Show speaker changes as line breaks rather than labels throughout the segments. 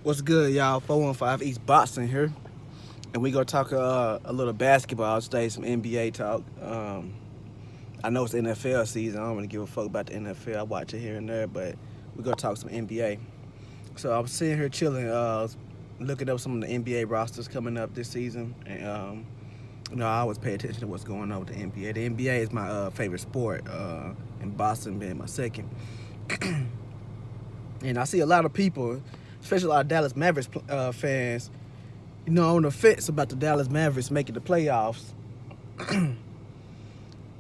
What's good, y'all? 415 East Boston here. And we gonna talk a little basketball today, some NBA talk. I know it's NFL season. I don't really give a fuck about the NFL. I watch it here and there, but we gonna talk some NBA. So I'm sitting here chilling, looking up some of the NBA rosters coming up this season. And, I always pay attention to what's going on with the NBA. The NBA is my favorite sport, and Boston being my second. And I see a lot of people, especially a lot of Dallas Mavericks fans, on the fence about the Dallas Mavericks making the playoffs.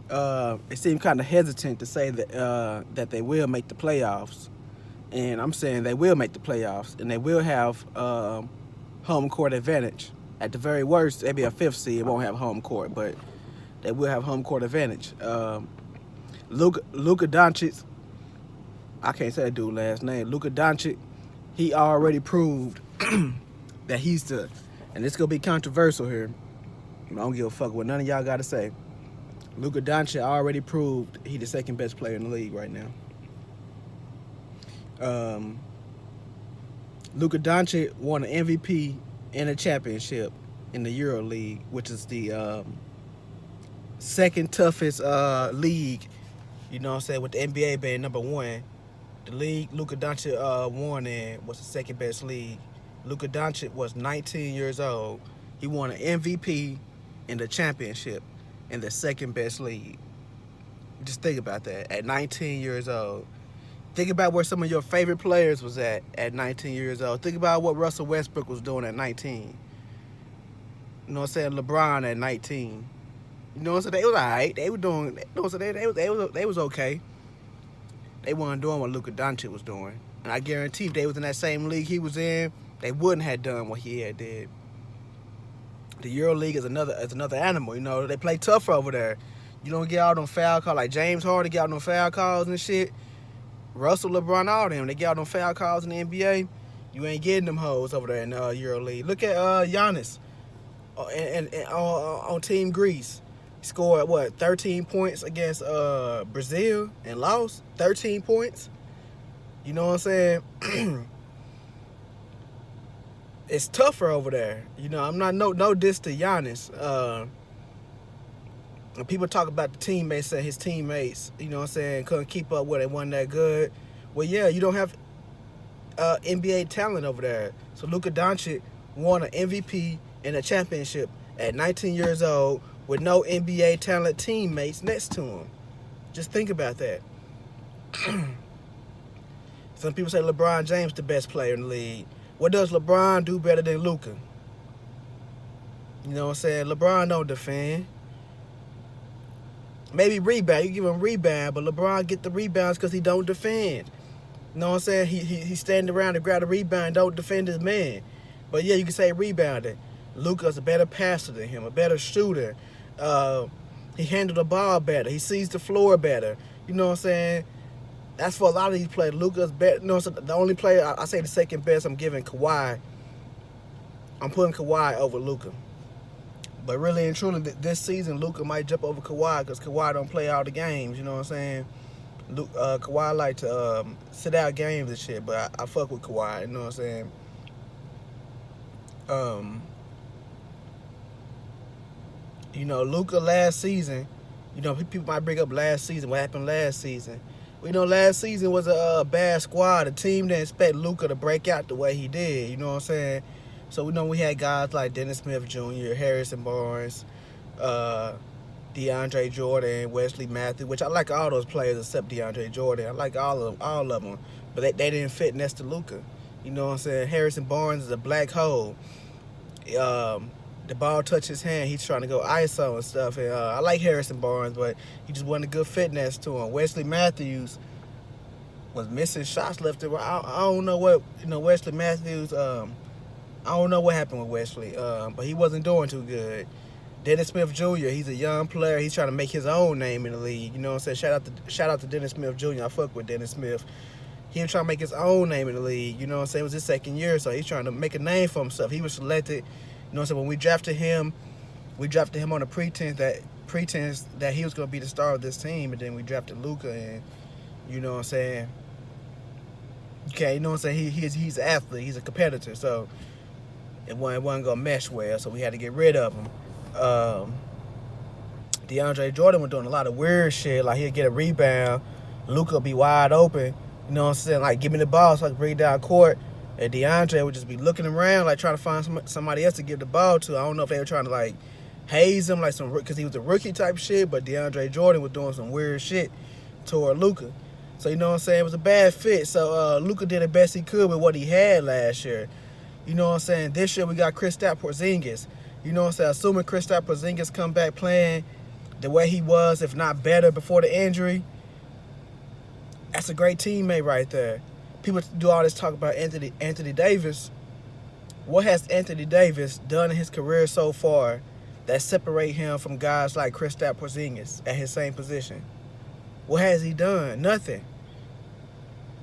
They seem kind of hesitant to say that they will make the playoffs, and I'm saying they will make the playoffs, and they will have home court advantage. At the very worst, maybe a fifth seed won't have home court, but they will have home court advantage. Luka Doncic, I can't say that dude's last name. Luka Doncic, he already proved that he's the, and it's gonna be controversial here. I don't give a fuck what none of y'all gotta say. Luka Doncic already proved he the second best player in the league right now. Luka Doncic won an MVP and a championship in the Euro League, which is the second toughest league. You know what I'm saying, with the NBA being number one. The league Luka Doncic won in was the second best league. Luka Doncic was 19 years old. He won an MVP and the championship in the second best league. Just think about that. At 19 years old. Think about where some of your favorite players was at 19 years old. Think about what Russell Westbrook was doing at 19. You know what I'm saying? LeBron at 19. You know what I'm saying? They was alright. They were doing. You know what I'm saying? They was okay. They weren't doing what Luka Doncic was doing. And I guarantee if they was in that same league he was in, they wouldn't have done what he had did. The Euro League is another animal. You know, they play tough over there. You don't get out on foul calls like James Harden get out on foul calls and shit. Russell, LeBron, all them, they get out on foul calls in the NBA. You ain't getting them hoes over there in the Euro League. Look at Giannis and on Team Greece. He scored, 13 points against Brazil and lost 13 points. You know what I'm saying? It's tougher over there. You know, I'm not no diss to Giannis. When people talk about the teammates, say his teammates, you know what I'm saying, couldn't keep up with it, wasn't that good. Well, yeah, you don't have NBA talent over there. So Luka Doncic won an MVP and a championship at 19 years old with no NBA talent teammates next to him. Just think about that. Some people say LeBron James the best player in the league. What does LeBron do better than Luka? You know what I'm saying? LeBron don't defend. Maybe rebound. You give him rebound, but LeBron get the rebounds because he don't defend. You know what I'm saying? He standing around to grab the rebound, don't defend his man. But yeah, you can say rebounding. Luka's a better passer than him, a better shooter. He handled the ball better. He sees the floor better. You know what I'm saying? That's for a lot of these players. Luka's better. You know, so the only player I say the second best, I'm giving Kawhi. I'm putting Kawhi over Luka. But really and truly, this season, Luka might jump over Kawhi because Kawhi don't play all the games. You know what I'm saying? Kawhi like to sit out games and shit, but I fuck with Kawhi. You know what I'm saying? Luka last season, people might bring up last season, what happened last season. We know last season was a bad squad. The team didn't expect Luka to break out the way he did, you know what I'm saying? So we know we had guys like Dennis Smith Jr., Harrison Barnes, DeAndre Jordan, Wesley Matthews, which I like all those players except DeAndre Jordan. I like all of them, but they didn't fit next to Luka. You know what I'm saying? Harrison Barnes is a black hole. The ball touched his hand. He's trying to go ISO and stuff. And I like Harrison Barnes, but he just wasn't a good fit next to him. Wesley Matthews was missing shots left and right. I don't know what, Wesley Matthews, I don't know what happened with Wesley, but he wasn't doing too good. Dennis Smith Jr., he's a young player. He's trying to make his own name in the league. You know what I'm saying? Shout out to Dennis Smith Jr. I fuck with Dennis Smith. He was trying to make his own name in the league. You know what I'm saying? It was his second year, so he's trying to make a name for himself. He was selected, you know what I'm saying? When we drafted him on the pretense that he was going to be the star of this team, and then we drafted Luka, and you know what I'm saying? Okay, you know what I'm saying? He's an athlete. He's a competitor. So it wasn't going to mesh well. So we had to get rid of him. DeAndre Jordan was doing a lot of weird shit. Like, he'd get a rebound. Luka would be wide open. You know what I'm saying? Like, give me the ball so I can bring it down court. And DeAndre would just be looking around, like, trying to find somebody else to give the ball to. I don't know if they were trying to, like, haze him, like, because he was a rookie type shit. But DeAndre Jordan was doing some weird shit toward Luka. So, you know what I'm saying? It was a bad fit. So, Luka did the best he could with what he had last year. You know what I'm saying? This year we got Kristaps Porzingis. You know what I'm saying? Assuming Kristaps Porzingis come back playing the way he was, if not better, before the injury, that's a great teammate right there. People do all this talk about Anthony Davis. What has Anthony Davis done in his career so far that separate him from guys like Kristaps Porzingis at his same position? What has he done? Nothing.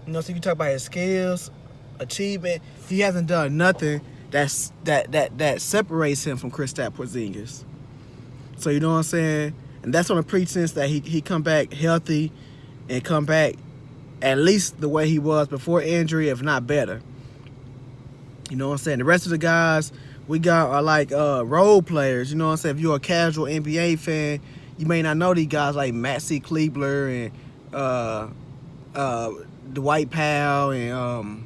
You know, so you can talk about his skills, achievement. He hasn't done nothing that separates him from Kristaps Porzingis. So you know what I'm saying? And that's on the pretense that he come back healthy and come back at least the way he was before injury, if not better. You know what I'm saying? The rest of the guys we got are like role players. You know what I'm saying? If you're a casual NBA fan, you may not know these guys like Maxi Kleber and Dwight Powell and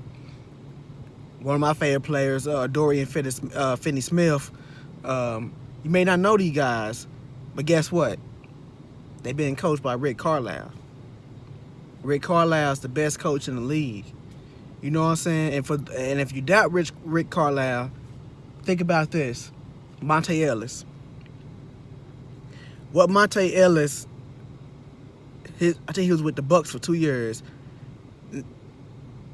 one of my favorite players, Dorian Finney-Smith. You may not know these guys, but guess what? They've been coached by Rick Carlisle. Rick Carlisle's the best coach in the league. You know what I'm saying? And if you doubt Rick Carlisle, think about this. Monte Ellis. What Monte Ellis, I think he was with the Bucks for 2 years.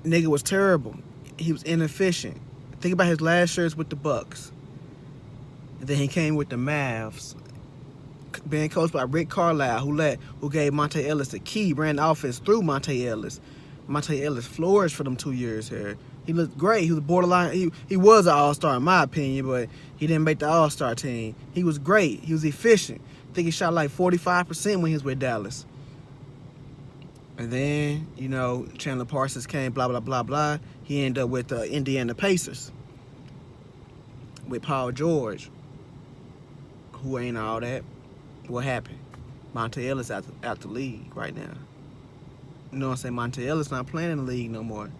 Nigga was terrible. He was inefficient. Think about his last years with the Bucks. And then he came with the Mavs, being coached by Rick Carlisle, who gave Monte Ellis the key, ran the offense through Monte Ellis. Monte Ellis flourished for them 2 years here. He looked great. He was borderline. He was an all-star in my opinion, but he didn't make the all-star team. He was great. He was efficient. I think he shot like 45% when he was with Dallas. And then, you know, Chandler Parsons came, blah, blah, blah, blah. He ended up with the Indiana Pacers with Paul George, who ain't all that. What happened? Monte Ellis out the league right now. You know what I'm saying? Monte Ellis not playing in the league no more.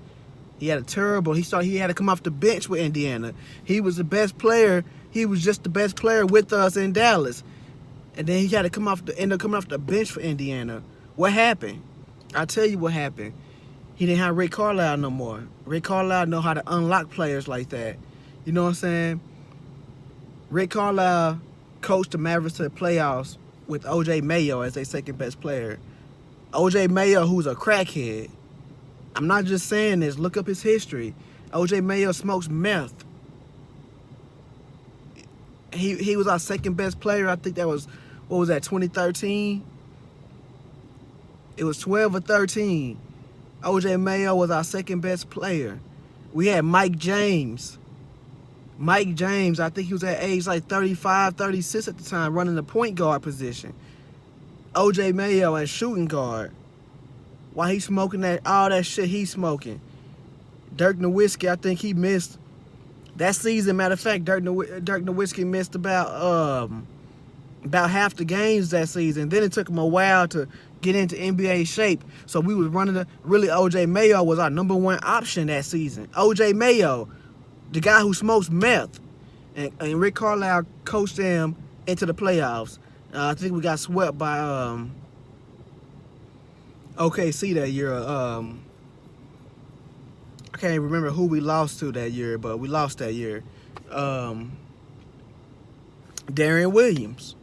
He had a terrible. He had to come off the bench with Indiana. He was the best player. He was just the best player with us in Dallas, and then he had to end up coming off the bench for Indiana. What happened? I'll tell you what happened. He didn't have Rick Carlisle no more. Rick Carlisle know how to unlock players like that. You know what I'm saying? Rick Carlisle coached the Mavericks to the playoffs with O.J. Mayo as their second best player. O.J. Mayo, who's a crackhead. I'm not just saying this. Look up his history. O.J. Mayo smokes meth. He was our second best player. I think that was, 2013? It was 12 or 13. O.J. Mayo was our second best player. We had Mike James. Mike James, I think he was at age like 35, 36 at the time, running the point guard position. O.J. Mayo at shooting guard. While he's smoking all that shit he's smoking. Dirk Nowitzki, I think he missed that season. Matter of fact, Dirk Nowitzki missed about half the games that season. Then it took him a while to get into NBA shape. So we was running really O.J. Mayo was our number one option that season. O.J. Mayo, the guy who smokes meth. And Rick Carlisle coached them into the playoffs. I think we got swept by OKC that year. I can't remember who we lost to that year, but we lost that year. Darren Williams.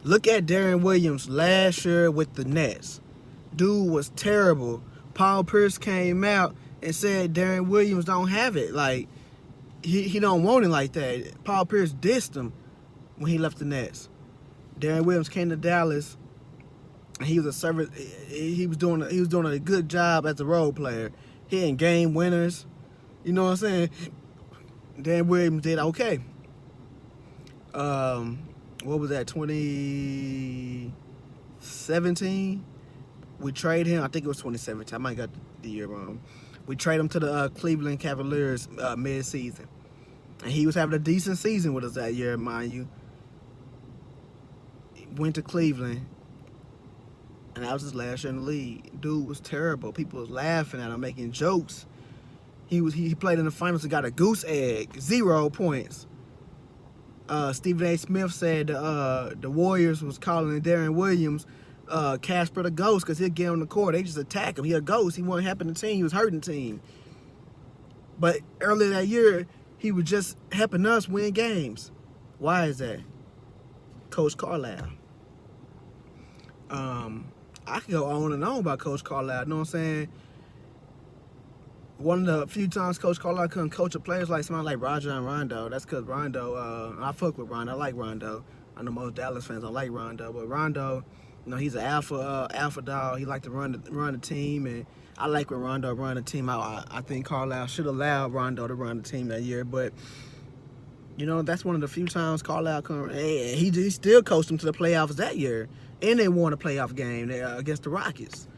Look at Darren Williams last year with the Nets. Dude was terrible. Paul Pierce came out and said Darren Williams don't have it. Like, he don't want it like that. Paul Pierce dissed him when he left the Nets. Darren Williams came to Dallas, and he was doing a good job as a role player. He in game winners. You know what I'm saying? Darren Williams did okay. What was that, 2017? We traded him. I think it was 2017. I might got the year wrong. We trade him to the Cleveland Cavaliers mid-season. And he was having a decent season with us that year, mind you. Went to Cleveland, and that was his last year in the league. Dude was terrible. People was laughing at him, making jokes. He played in the finals and got a goose egg, 0 points. Stephen A. Smith said the Warriors was calling Darren Williams Casper the Ghost because he'll get on the court. They just attack him. He a ghost. He wasn't helping the team. He was hurting the team. But earlier that year, he was just helping us win games. Why is that? Coach Carlisle. I could go on and on about Coach Carlisle. You know what I'm saying? One of the few times Coach Carlisle couldn't coach a players like somebody like Roger and Rondo. That's because Rondo, I fuck with Rondo. I like Rondo. I know most Dallas fans don't like Rondo, but Rondo, you know, he's an alpha dog. He like to run the team, and I like when Rondo run the team. I think Carlisle should allow Rondo to run the team that year, but you know, that's one of the few times Carlisle come. He still coached them to the playoffs that year, and they won a playoff game against the Rockets.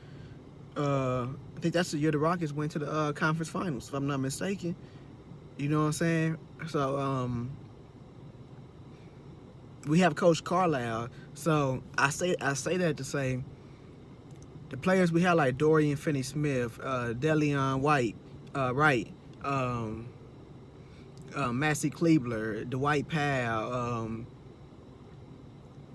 I think that's the year the Rockets went to the conference finals, if I'm not mistaken. You know what I'm saying? So we have Coach Carlisle. So I say that to say the players we have like Dorian Finney-Smith, Deleon White, Wright, Massey Kleebler, Dwight Powell,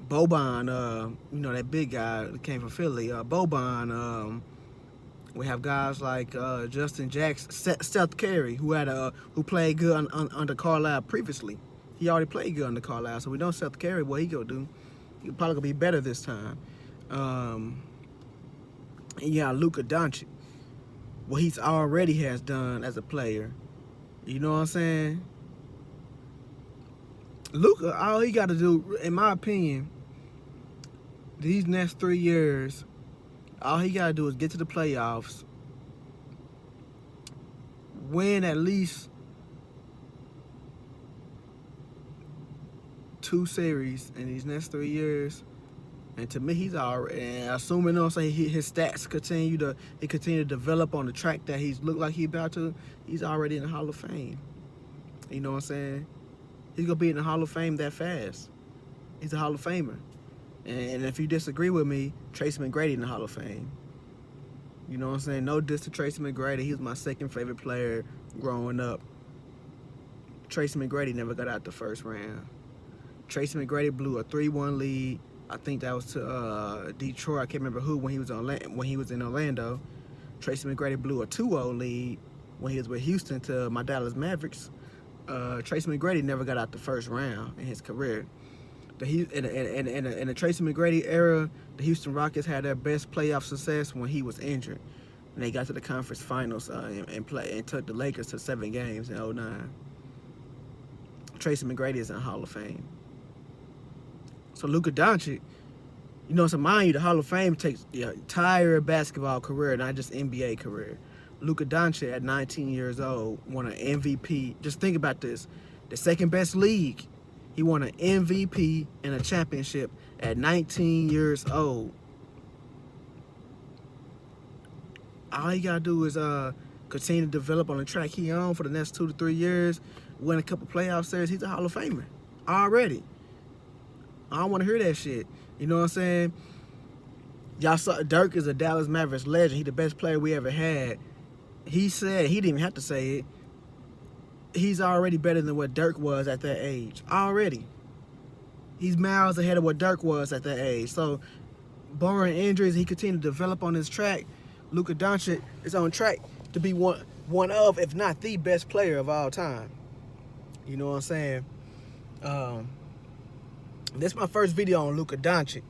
Boban, you know, that big guy that came from Philly, Boban. We have guys like Justin Jackson, Seth Curry, who played good under Carlisle previously. He already played good under Carlisle, so we know Seth Curry, what he gonna do. He probably gonna be better this time. And you got Luka Doncic, what he's already has done as a player. You know what I'm saying? Luka, all he got to do, in my opinion, these next 3 years, all he got to do is get to the playoffs, win at least 2 series in these next 3 years. And to me, he's already, and assuming, you know, say his stats continue to develop on the track that he's looked like he's about to, he's already in the Hall of Fame. You know what I'm saying? He's gonna be in the Hall of Fame that fast. He's a Hall of Famer. And if you disagree with me, Tracy McGrady in the Hall of Fame. You know what I'm saying? No diss to Tracy McGrady. He was my second favorite player growing up. Tracy McGrady never got out the first round. Tracy McGrady blew a 3-1 lead. I think that was to Detroit. I can't remember who when he was in Orlando. Tracy McGrady blew a 2-0 lead when he was with Houston to my Dallas Mavericks. Tracy McGrady never got out the first round in his career. In the Tracy McGrady era, the Houston Rockets had their best playoff success when he was injured. And they got to the conference finals and took the Lakers to 7 games in 2009. Tracy McGrady is in the Hall of Fame. So Luka Doncic, you know, so mind you, the Hall of Fame takes the entire basketball career, not just NBA career. Luka Doncic at 19 years old won an MVP. Just think about this. The second best league. He won an MVP and a championship at 19 years old. All he got to do is continue to develop on the track he on for the next 2 to 3 years, win a couple playoff series. He's a Hall of Famer already. I don't want to hear that shit. You know what I'm saying? Y'all saw Dirk is a Dallas Mavericks legend. He the best player we ever had. He said, he didn't even have to say it, he's already better than what Dirk was at that age. Already. He's miles ahead of what Dirk was at that age. So, barring injuries, he continued to develop on his track. Luka Doncic is on track to be one of, if not the best player of all time. You know what I'm saying? This is my first video on Luka Doncic.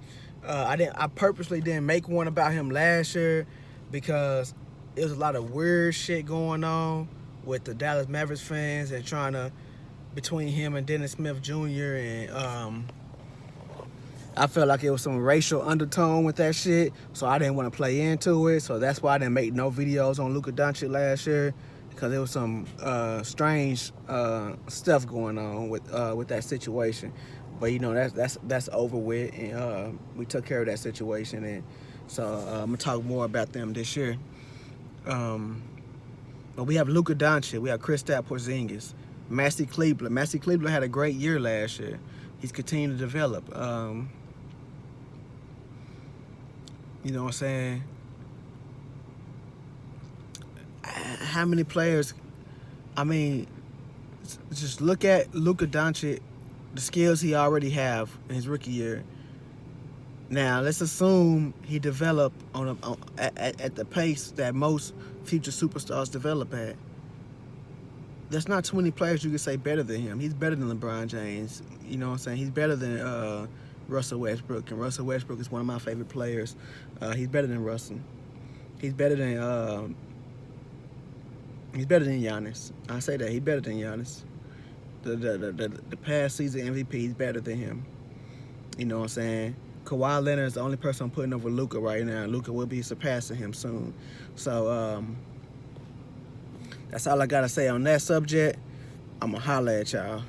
I purposely didn't make one about him last year because there was a lot of weird shit going on with the Dallas Mavericks fans and trying to, between him and Dennis Smith Jr. and I felt like it was some racial undertone with that shit, so I didn't want to play into it. So that's why I didn't make no videos on Luka Doncic last year, because there was some strange stuff going on with that situation. But you know, that's over with, and we took care of that situation, and so I'm gonna talk more about them this year. But we have Luka Doncic. We have Kristaps Porzingis. Massey Cleveland. Massey Cleveland had a great year last year. He's continuing to develop. You know what I'm saying? How many players? I mean, just look at Luka Doncic, the skills he already have in his rookie year. Now, let's assume he developed at the pace that most future superstars develop at. There's not too many players you can say better than him. He's better than LeBron James. You know what I'm saying? He's better than Russell Westbrook, and Russell Westbrook is one of my favorite players. He's better than Russell. He's better than Giannis. I say that he's better than Giannis. The past season MVP, he's better than him. You know what I'm saying? Kawhi Leonard is the only person I'm putting over Luka right now. Luka will be surpassing him soon. So that's all I gotta say on that subject. I'ma holla at y'all.